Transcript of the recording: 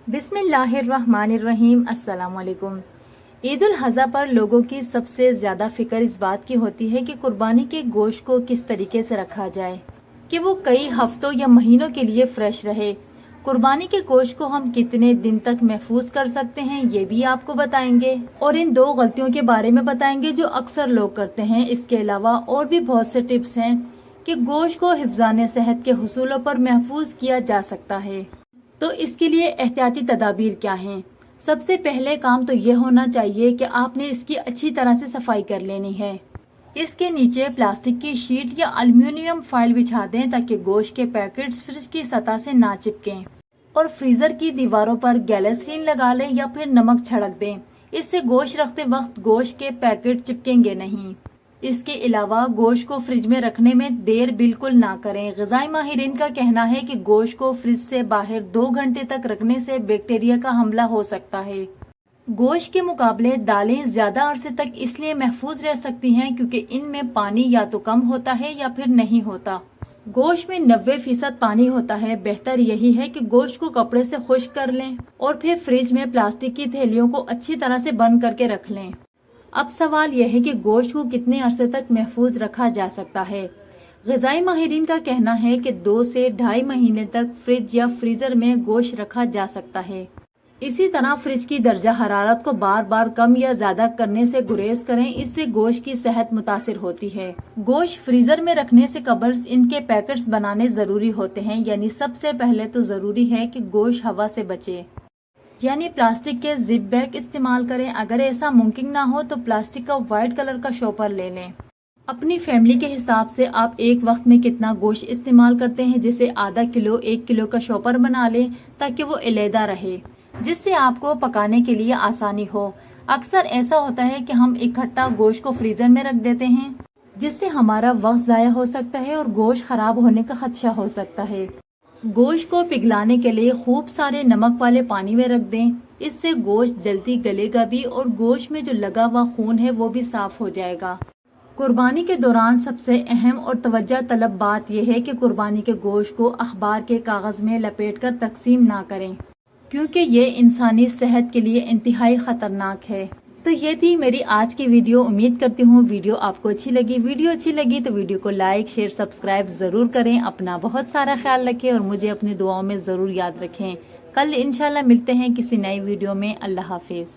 बिस्मिल्लाहिर्रहमानिर्रहीम। अस्सलाम वालेकुम। ईद उल अज़हा पर लोगों की सबसे ज़्यादा फिक्र इस बात की होती है कि कुर्बानी के गोश्त को किस तरीके से रखा जाए कि वो कई हफ्तों या महीनों के लिए फ्रेश रहे। कुर्बानी के गोश्त को हम कितने दिन तक महफूज कर सकते हैं ये भी आपको बताएंगे और इन 2 गलतियों के बारे में बताएंगे जो अक्सर लोग करते हैं। इसके अलावा और भी बहुत से टिप्स हैं कि गोश्त को हिफ्ज़ाने सेहत के हुसूलों पर महफूज किया जा सकता है। तो इसके लिए एहतियाती तदाबीर क्या हैं? सबसे पहले काम तो ये होना चाहिए कि आपने इसकी अच्छी तरह से सफाई कर लेनी है। इसके नीचे प्लास्टिक की शीट या एल्युमिनियम फॉइल बिछा दें ताकि गोश्त के पैकेट्स फ्रिज की सतह से ना चिपकें और फ्रीजर की दीवारों पर गैसोलीन लगा लें या फिर नमक छिड़क दें। इससे गोश्त रखते वक्त गोश्त के पैकेट चिपकेंगे नहीं। इसके अलावा गोश्त को फ्रिज में रखने में देर बिल्कुल ना करें। ग़िज़ाई माहिरीन का कहना है कि गोश्त को फ्रिज से बाहर 2 घंटे तक रखने से बैक्टीरिया का हमला हो सकता है। गोश्त के मुकाबले दालें ज्यादा अरसे तक इसलिए महफूज रह सकती हैं क्योंकि इनमें पानी या तो कम होता है या फिर नहीं होता। गोश्त में 90% पानी होता है। बेहतर यही है कि गोश्त को कपड़े से खुश्क कर लें और फिर फ्रिज में प्लास्टिक की थैलियों को अच्छी तरह से बंद करके रख लें। अब सवाल यह है कि गोश्त को कितने अरसे तक महफूज रखा जा सकता है। ग़िज़ाई माहिरीन का कहना है कि 2 से 2.5 महीने तक फ्रिज या फ्रीजर में गोश्त रखा जा सकता है। इसी तरह फ्रिज की दर्जा हरारत को बार बार कम या ज्यादा करने से गुरेज करें, इससे गोश्त की सेहत मुतासिर होती है। गोश्त फ्रीजर में रखने से कबल इनके पैकेट्स बनाने जरूरी होते हैं, यानी सबसे पहले तो जरूरी है कि गोश्त हवा से बचे, यानी प्लास्टिक के जिप बैग इस्तेमाल करें। अगर ऐसा मुमकिन ना हो तो प्लास्टिक का व्हाइट कलर का शॉपर ले लें। अपनी फैमिली के हिसाब से आप एक वक्त में कितना गोश्त इस्तेमाल करते हैं, जैसे आधा किलो 1 किलो का शॉपर बना लें ताकि वो अलहदा रहे, जिससे आपको पकाने के लिए आसानी हो। अक्सर ऐसा होता है कि हम इकट्ठा गोश्त को फ्रीजर में रख देते हैं, जिससे हमारा वक्त ज़ाया हो सकता है और गोश्त खराब होने का खदशा हो सकता है। गोश्त को पिघलाने के लिए खूब सारे नमक वाले पानी में रख दें, इससे गोश्त जल्दी गलेगा भी और गोश्त में जो लगा हुआ खून है वो भी साफ हो जाएगा। कुर्बानी के दौरान सबसे अहम और तवज्जो तलब बात यह है कि कुर्बानी के गोश्त को अखबार के कागज में लपेटकर तकसीम ना करें, क्योंकि ये इंसानी सेहत के लिए इंतहाई खतरनाक है। तो ये थी मेरी आज की वीडियो। उम्मीद करती हूँ वीडियो आपको अच्छी लगी। वीडियो अच्छी लगी तो वीडियो को लाइक शेयर सब्सक्राइब जरूर करें। अपना बहुत सारा ख्याल रखें और मुझे अपनी दुआओं में जरूर याद रखें। कल इंशाल्लाह मिलते हैं किसी नई वीडियो में। अल्लाह हाफिज।